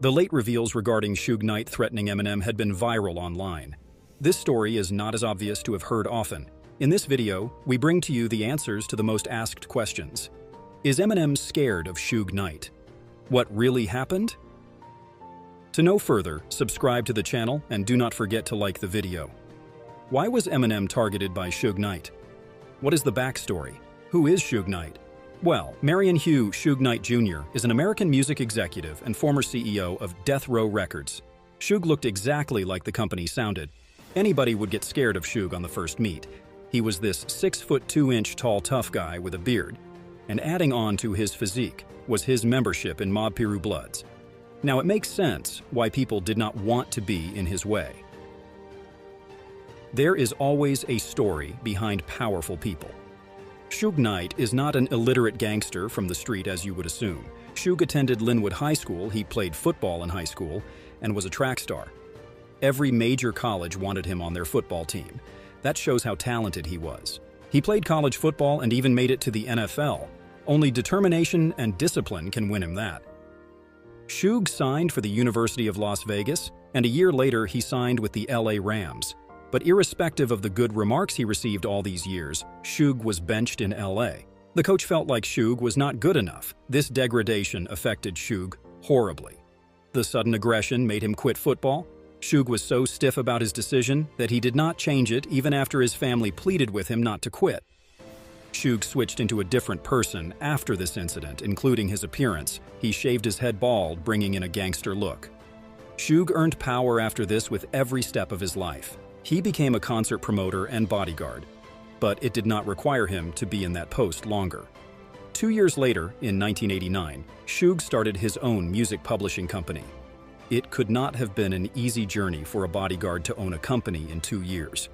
The late reveals regarding Suge Knight threatening Eminem had been viral online. This story is not as obvious to have heard often. In this video, we bring to you the answers to the most asked questions. Is Eminem scared of Suge Knight? What really happened? To know further, subscribe to the channel and do not forget to like the video. Why was Eminem targeted by Suge Knight? What is the backstory? Who is Suge Knight? Well, Marion Hugh Suge Knight Jr. is an American music executive and former CEO of Death Row Records. Suge looked exactly like the company sounded. Anybody would get scared of Suge on the first meet. He was this 6'2" tall tough guy with a beard. And adding on to his physique was his membership in Mob Piru Bloods. Now it makes sense why people did not want to be in his way. There is always a story behind powerful people. Suge Knight is not an illiterate gangster from the street as you would assume. Suge attended Linwood High School, he played football in high school, and was a track star. Every major college wanted him on their football team. That shows how talented he was. He played college football and even made it to the NFL. Only determination and discipline can win him that. Suge signed for the University of Las Vegas, and a year later he signed with the LA Rams. But irrespective of the good remarks he received all these years, Suge was benched in LA. The coach felt like Suge was not good enough. This degradation affected Suge horribly. The sudden aggression made him quit football. Suge was so stiff about his decision that he did not change it even after his family pleaded with him not to quit. Suge switched into a different person after this incident, including his appearance. He shaved his head bald, bringing in a gangster look. Suge earned power after this with every step of his life. He became a concert promoter and bodyguard, but it did not require him to be in that post longer. 2 years later, in 1989, Suge started his own music publishing company. It could not have been an easy journey for a bodyguard to own a company in 2 years.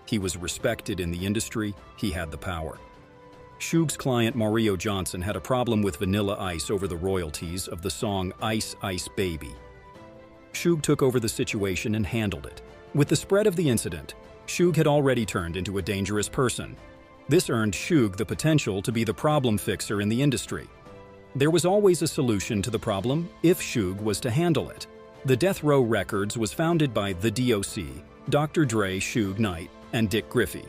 He was respected in the industry, he had the power. Suge's client Mario Johnson had a problem with Vanilla Ice over the royalties of the song Ice Ice Baby. Suge took over the situation and handled it. With the spread of the incident, Suge had already turned into a dangerous person. This earned Suge the potential to be the problem fixer in the industry. There was always a solution to the problem if Suge was to handle it. The Death Row Records was founded by the DOC, Dr. Dre, Suge Knight, and Dick Griffey.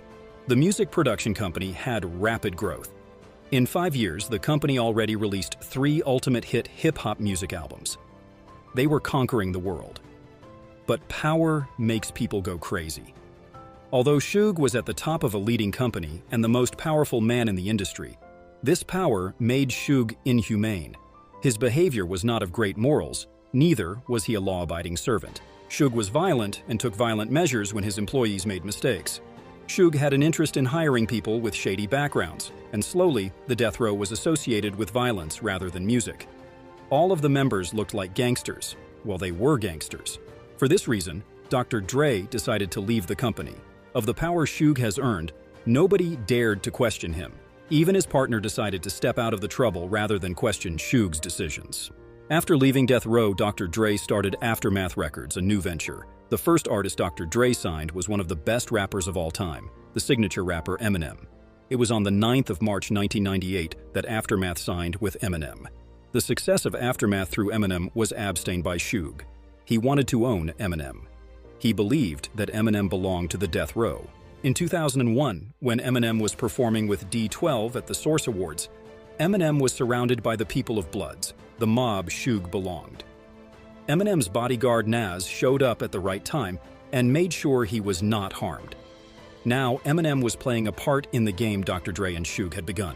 The music production company had rapid growth. In 5 years, the company already released 3 ultimate hit hip-hop music albums. They were conquering the world. But power makes people go crazy. Although Suge was at the top of a leading company and the most powerful man in the industry, this power made Suge inhumane. His behavior was not of great morals, neither was he a law-abiding servant. Suge was violent and took violent measures when his employees made mistakes. Suge had an interest in hiring people with shady backgrounds, and slowly, the death row was associated with violence rather than music. All of the members looked like gangsters. Well, they were gangsters. For this reason, Dr. Dre decided to leave the company. Of the power Suge has earned, nobody dared to question him. Even his partner decided to step out of the trouble rather than question Suge's decisions. After leaving Death Row, Dr. Dre started Aftermath Records, a new venture. The first artist Dr. Dre signed was one of the best rappers of all time, the signature rapper Eminem. It was on the 9th of March 1998 that Aftermath signed with Eminem. The success of Aftermath through Eminem was abstained by Suge. He wanted to own Eminem. He believed that Eminem belonged to the Death Row. In 2001, when Eminem was performing with D12 at the Source Awards, Eminem was surrounded by the people of Bloods, the mob Suge belonged. Eminem's bodyguard Nas showed up at the right time and made sure he was not harmed. Now, Eminem was playing a part in the game Dr. Dre and Suge had begun.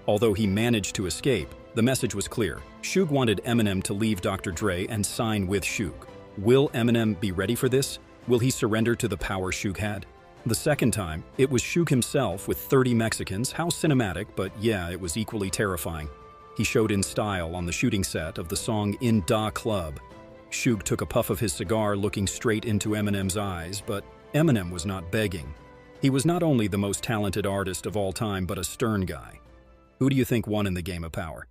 Although he managed to escape, the message was clear. Suge wanted Eminem to leave Dr. Dre and sign with Suge. Will Eminem be ready for this? Will he surrender to the power Suge had? The second time, it was Suge himself with 30 Mexicans. How cinematic, but yeah, it was equally terrifying. He showed in style on the shooting set of the song In Da Club. Suge took a puff of his cigar looking straight into Eminem's eyes, but Eminem was not begging. He was not only the most talented artist of all time, but a stern guy. Who do you think won in the game of power?